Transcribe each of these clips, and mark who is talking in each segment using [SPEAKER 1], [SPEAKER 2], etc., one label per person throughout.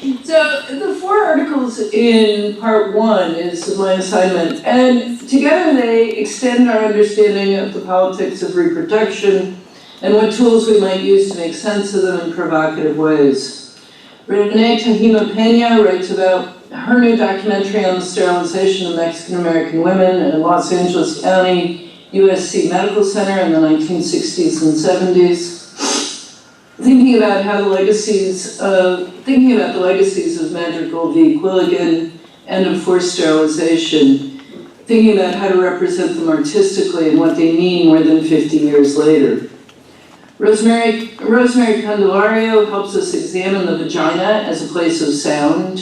[SPEAKER 1] So the 4 articles in part 1 is my assignment, and together they extend our understanding of the politics of reproduction and what tools we might use to make sense of them in provocative ways. Renee Tehima-Pena writes about her new documentary on the sterilization of Mexican American women in Los Angeles County USC Medical Center in the 1960s and 70s. Thinking about the legacies of Madrigal v. Quilligan and of forced sterilization, thinking about how to represent them artistically and what they mean more than 50 years later. Rosemary Candelario helps us examine the vagina as a place of sound.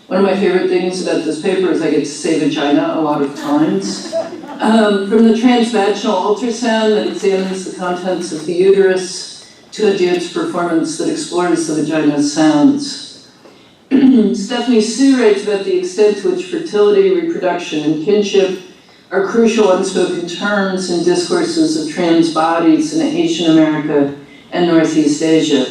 [SPEAKER 1] One of my favorite things about this paper is I get to say vagina a lot of times. From the transvaginal ultrasound that examines the contents of the uterus to a dance performance that explores the vagina's sounds. Stephanie Sue writes about the extent to which fertility, reproduction, and kinship are crucial unspoken terms in discourses of trans bodies in Asian America and Northeast Asia.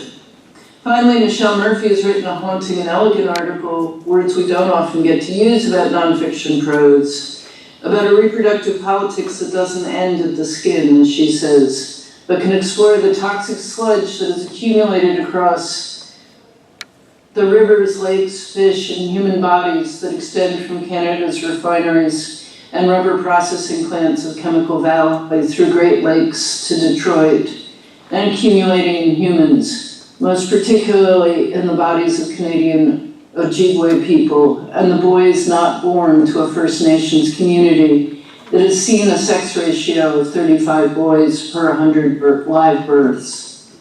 [SPEAKER 1] Finally, Michelle Murphy has written a haunting and elegant article, words we don't often get to use about nonfiction prose, about a reproductive politics that doesn't end at the skin, as she says, but can explore the toxic sludge that has accumulated across the rivers, lakes, fish, and human bodies that extend from Canada's refineries and rubber processing plants of Chemical Valley through Great Lakes to Detroit, and accumulating in humans, most particularly in the bodies of Canadian Ojibwe people and the boys not born to a First Nations community that has seen a sex ratio of 35 boys per 100 live births.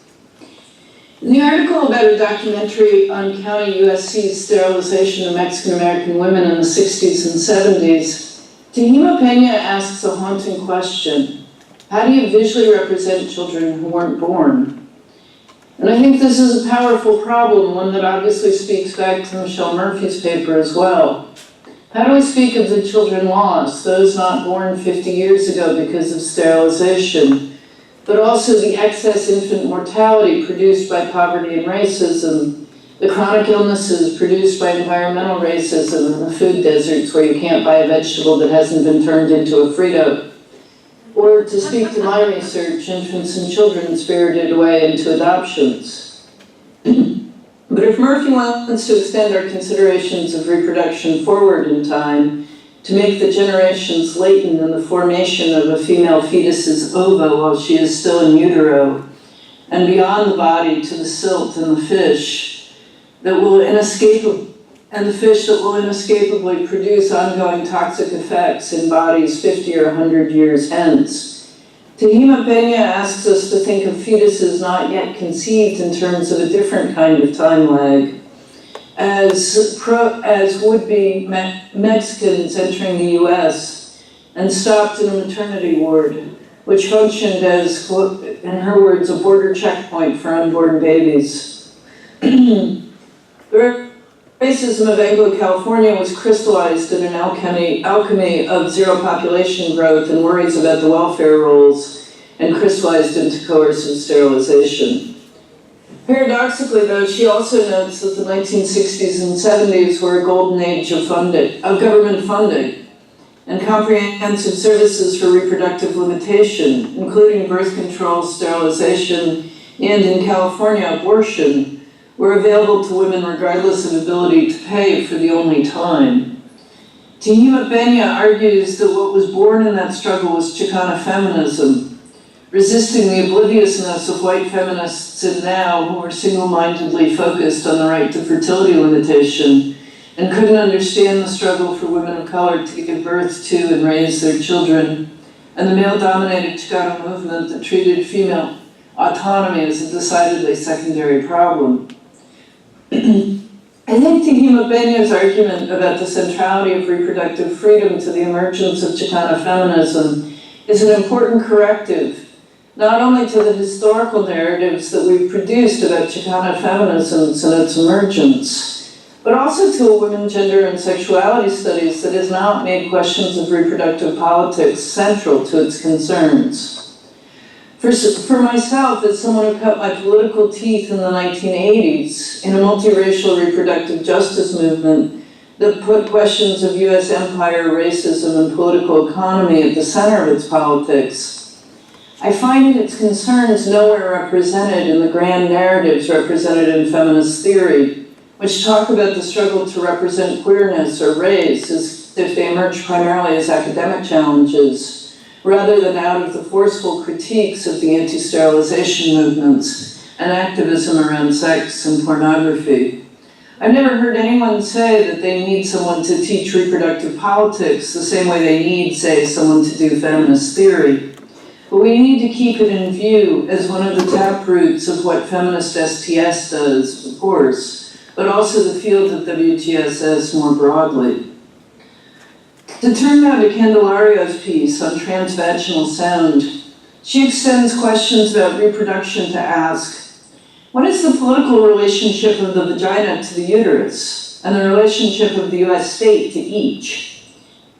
[SPEAKER 1] In the article about a documentary on County USC's sterilization of Mexican American women in the 60s and 70s, Tehima-Pena asks a haunting question. How do you visually represent children who weren't born? And I think this is a powerful problem, one that obviously speaks back to Michelle Murphy's paper as well. How do we speak of the children lost, those not born 50 years ago because of sterilization, but also the excess infant mortality produced by poverty and racism, the chronic illnesses produced by environmental racism in the food deserts where you can't buy a vegetable that hasn't been turned into a Frito, or to speak to my research, infants and children spirited away into adoptions. But if Murphy wants to extend our considerations of reproduction forward in time to make the generations latent in the formation of a female fetus's ova while she is still in utero, and beyond the body to the silt and the fish that will inescapably produce ongoing toxic effects in bodies 50 or 100 years hence, Tehima-Pena asks us to think of fetuses not yet conceived in terms of a different kind of time lag, as would-be Mexicans entering the US and stopped in a maternity ward, which functioned as, in her words, a border checkpoint for unborn babies. The racism of Anglo-California was crystallized in an alchemy of zero population growth and worries about the welfare rolls, and crystallized into coercive sterilization. Paradoxically, though, she also notes that the 1960s and 70s were a golden age of government funding, and comprehensive services for reproductive limitation, including birth control, sterilization, and in California, abortion, were available to women regardless of ability to pay for the only time. Tehima-Pena argues that what was born in that struggle was Chicana feminism, resisting the obliviousness of white feminists in now who were single-mindedly focused on the right to fertility limitation and couldn't understand the struggle for women of color to give birth to and raise their children, and the male-dominated Chicano movement that treated female autonomy as a decidedly secondary problem. I think Tehima-Pena's argument about the centrality of reproductive freedom to the emergence of Chicana feminism is an important corrective, not only to the historical narratives that we've produced about Chicana feminisms and its emergence, but also to a women, gender, and sexuality studies that has not made questions of reproductive politics central to its concerns. For myself, as someone who cut my political teeth in the 1980s in a multiracial reproductive justice movement that put questions of US empire, racism, and political economy at the center of its politics, I find its concerns nowhere represented in the grand narratives represented in feminist theory, which talk about the struggle to represent queerness or race as if they emerge primarily as academic challenges, rather than out of the forceful critiques of the anti-sterilization movements and activism around sex and pornography. I've never heard anyone say that they need someone to teach reproductive politics the same way they need, say, someone to do feminist theory. But we need to keep it in view as one of the taproots of what feminist STS does, of course, but also the field of WTSS more broadly. To turn now to Candelario's piece on transvaginal sound, she extends questions about reproduction to ask, what is the political relationship of the vagina to the uterus, and the relationship of the US state to each?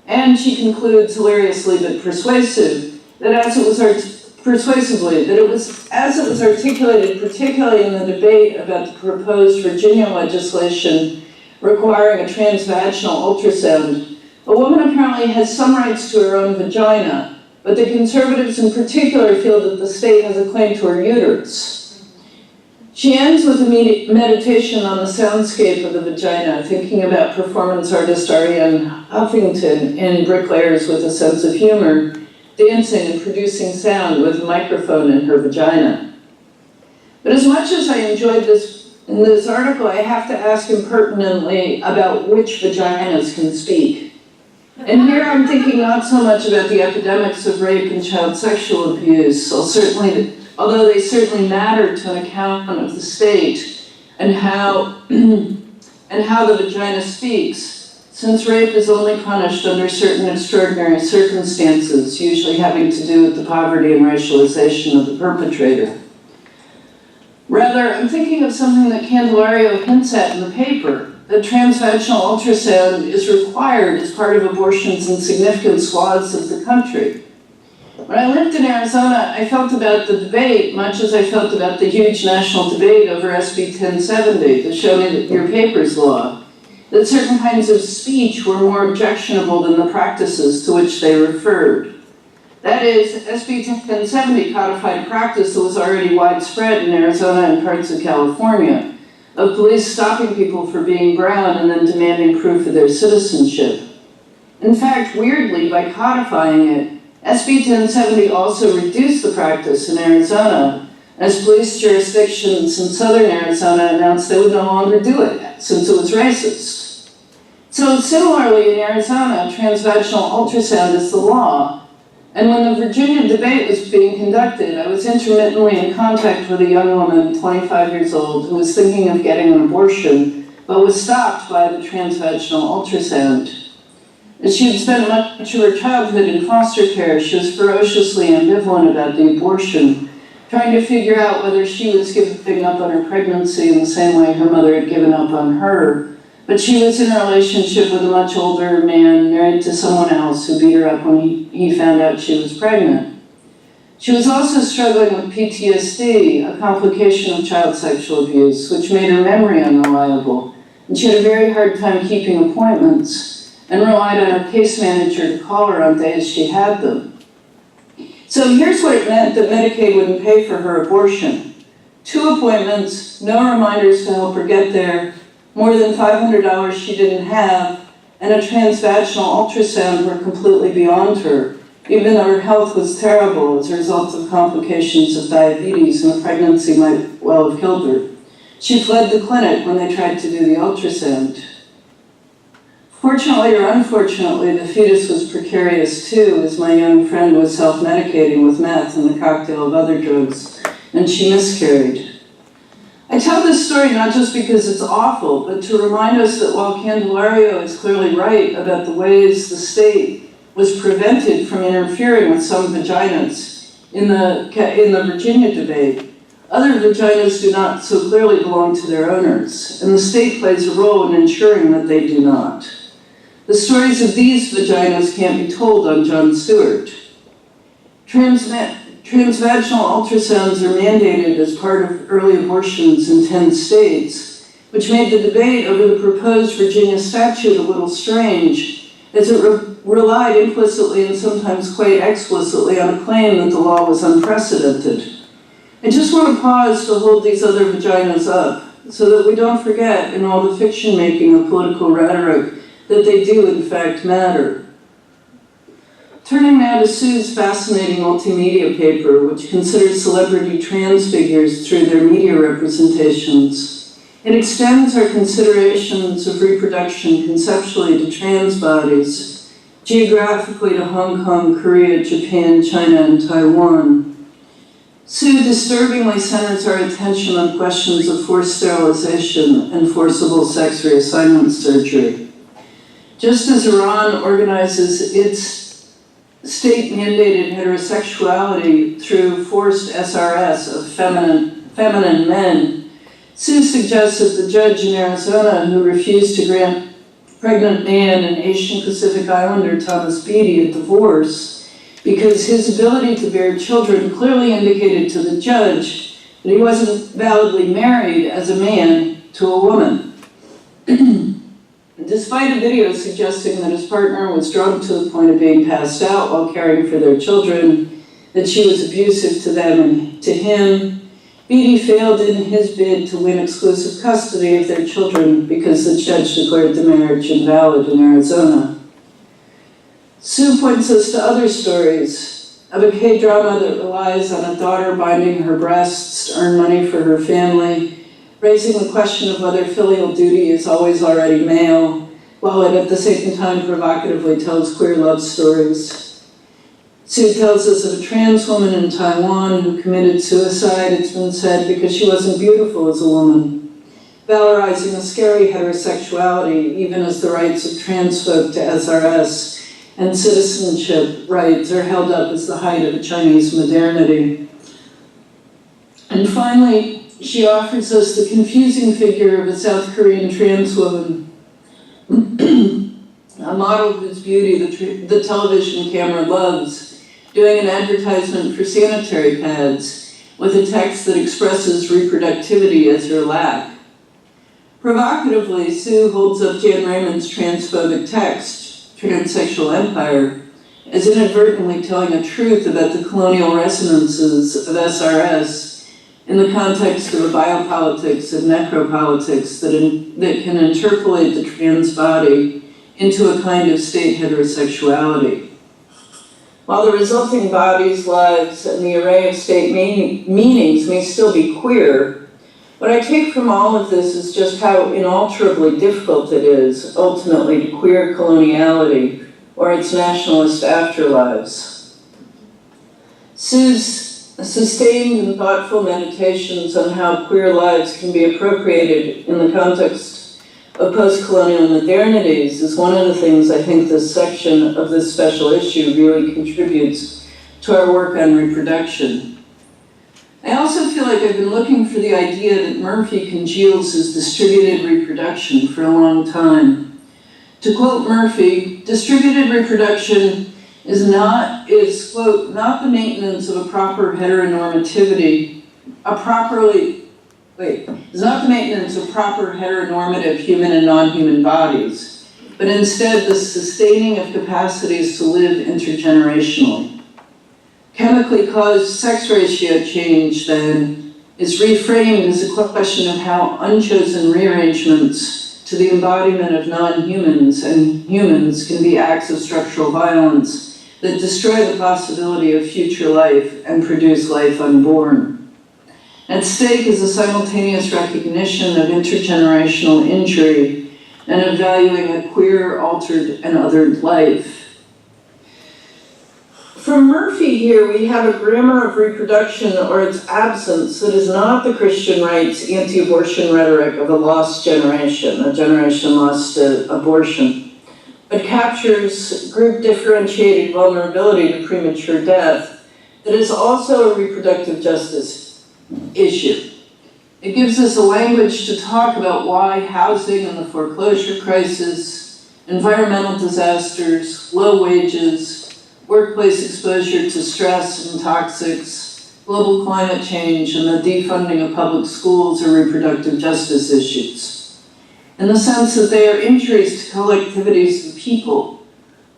[SPEAKER 1] And she concludes, hilariously but persuasively, that as it was articulated, particularly in the debate about the proposed Virginia legislation requiring a transvaginal ultrasound, a woman apparently has some rights to her own vagina, but the conservatives in particular feel that the state has a claim to her uterus. She ends with a meditation on the soundscape of the vagina, thinking about performance artist Ariane Huffington in Bricklayers with a Sense of Humor, dancing and producing sound with a microphone in her vagina. But as much as I enjoyed in this article, I have to ask impertinently about which vaginas can speak. And here I'm thinking not so much about the epidemics of rape and child sexual abuse, although they certainly matter to an account of the state and how the vagina speaks, since rape is only punished under certain extraordinary circumstances, usually having to do with the poverty and racialization of the perpetrator. Rather, I'm thinking of something that Candelario hints at in the paper, that transvaginal ultrasound is required as part of abortions in significant swaths of the country. When I lived in Arizona, I felt about the debate much as I felt about the huge national debate over SB 1070, the Show Me Your Papers law, that certain kinds of speech were more objectionable than the practices to which they referred. That is, SB 1070 codified a practice that was already widespread in Arizona and parts of California, of police stopping people for being brown and then demanding proof of their citizenship. In fact, weirdly, by codifying it, SB 1070 also reduced the practice in Arizona, as police jurisdictions in southern Arizona announced they would no longer do it, since it was racist. So similarly, in Arizona, transvaginal ultrasound is the law, and when the Virginia debate was being conducted, I was intermittently in contact with a young woman, 25 years old, who was thinking of getting an abortion, but was stopped by the transvaginal ultrasound. As she had spent much of her childhood in foster care, she was ferociously ambivalent about the abortion, trying to figure out whether she was giving up on her pregnancy in the same way her mother had given up on her. But she was in a relationship with a much older man married to someone else who beat her up when he found out she was pregnant. She was also struggling with PTSD, a complication of child sexual abuse, which made her memory unreliable. And she had a very hard time keeping appointments and relied on her case manager to call her on days she had them. So here's what it meant that Medicaid wouldn't pay for her abortion. 2 appointments, no reminders to help her get there, more than $500 she didn't have, and a transvaginal ultrasound were completely beyond her, even though her health was terrible as a result of complications of diabetes, and the pregnancy might well have killed her. She fled the clinic when they tried to do the ultrasound. Fortunately or unfortunately, the fetus was precarious too, as my young friend was self-medicating with meth and a cocktail of other drugs, and she miscarried. I tell this story not just because it's awful, but to remind us that while Candelario is clearly right about the ways the state was prevented from interfering with some vaginas in the Virginia debate, other vaginas do not so clearly belong to their owners, and the state plays a role in ensuring that they do not. The stories of these vaginas can't be told on Jon Stewart. Transvaginal Transvaginal ultrasounds are mandated as part of early abortions in 10 states, which made the debate over the proposed Virginia statute a little strange, as it relied implicitly and sometimes quite explicitly on a claim that the law was unprecedented. I just want to pause to hold these other vaginas up, so that we don't forget in all the fiction making of political rhetoric that they do in fact matter. Turning now to Sue's fascinating multimedia paper, which considers celebrity trans figures through their media representations. It extends our considerations of reproduction conceptually to trans bodies, geographically to Hong Kong, Korea, Japan, China, and Taiwan. Sue disturbingly centers our attention on questions of forced sterilization and forcible sex reassignment surgery. Just as Iran organizes its state-mandated heterosexuality through forced SRS of feminine men, Sue suggests that the judge in Arizona who refused to grant pregnant man and Asian Pacific Islander Thomas Beatty a divorce because his ability to bear children clearly indicated to the judge that he wasn't validly married as a man to a woman. Despite a video suggesting that his partner was drunk to the point of being passed out while caring for their children, that she was abusive to them and to him, Beatty failed in his bid to win exclusive custody of their children because the judge declared the marriage invalid in Arizona. Sue points us to other stories of a K-drama that relies on a daughter binding her breasts to earn money for her family, raising the question of whether filial duty is always already male, while it at the same time provocatively tells queer love stories. Sue tells us of a trans woman in Taiwan who committed suicide, it's been said, because she wasn't beautiful as a woman, valorizing a scary heterosexuality, even as the rights of trans folk to SRS and citizenship rights are held up as the height of a Chinese modernity. And finally, she offers us the confusing figure of a South Korean trans woman, a model whose beauty the television camera loves, doing an advertisement for sanitary pads with a text that expresses reproductivity as her lack. Provocatively, Sue holds up Jan Raymond's transphobic text, Transsexual Empire, as inadvertently telling a truth about the colonial resonances of SRS in the context of a biopolitics and necropolitics that can interpolate the trans body into a kind of state heterosexuality. While the resulting bodies, lives, and the array of state meanings may still be queer, what I take from all of this is just how inalterably difficult it is, ultimately, to queer coloniality or its nationalist afterlives. Sue's sustained and thoughtful meditations on how queer lives can be appropriated in the context of post-colonial modernities is one of the things I think this section of this special issue really contributes to our work on reproduction. I also feel like I've been looking for the idea that Murphy congeals as distributed reproduction for a long time. To quote Murphy, distributed reproduction is, quote, not the maintenance of a proper heteronormativity, is not the maintenance of proper heteronormative human and non-human bodies, but instead the sustaining of capacities to live intergenerationally. Chemically caused sex ratio change, then, is reframed as a question of how unchosen rearrangements to the embodiment of non-humans and humans can be acts of structural violence that destroy the possibility of future life and produce life unborn. At stake is a simultaneous recognition of intergenerational injury and of valuing a queer, altered, and othered life. From Murphy here, we have a grammar of reproduction or its absence that is not the Christian right's anti-abortion rhetoric of a lost generation, a generation lost to abortion, but captures group-differentiated vulnerability to premature death that is also a reproductive justice issue. It gives us a language to talk about why housing and the foreclosure crisis, environmental disasters, low wages, workplace exposure to stress and toxics, global climate change, and the defunding of public schools are reproductive justice issues, in the sense that they are injuries to collectivities of people,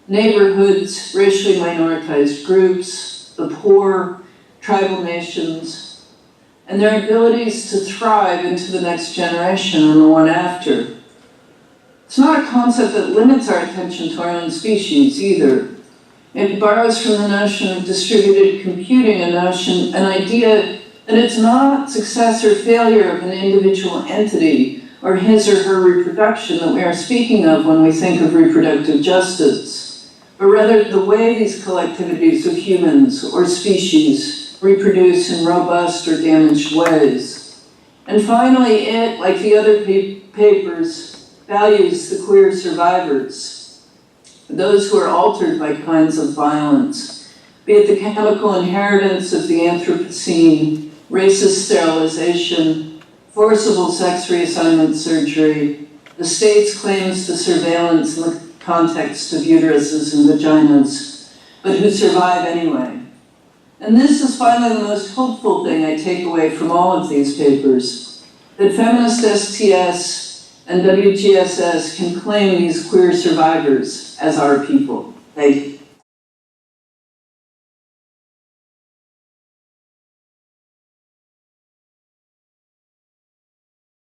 [SPEAKER 1] neighborhoods, racially minoritized groups, the poor, tribal nations, and their abilities to thrive into the next generation and the one after. It's not a concept that limits our attention to our own species either. It borrows from the notion of distributed computing, an idea that it's not success or failure of an individual entity or his or her reproduction that we are speaking of when we think of reproductive justice, but rather the way these collectivities of humans or species reproduce in robust or damaged ways. And finally, it, like the other papers, values the queer survivors, those who are altered by kinds of violence, be it the chemical inheritance of the Anthropocene, racist sterilization, forcible sex reassignment surgery, the state's claims to surveillance in the context of uteruses and vaginas, but who survive anyway. And this is finally the most hopeful thing I take away from all of these papers, that feminist STS and WGSS can claim these queer survivors as our people. Thank you.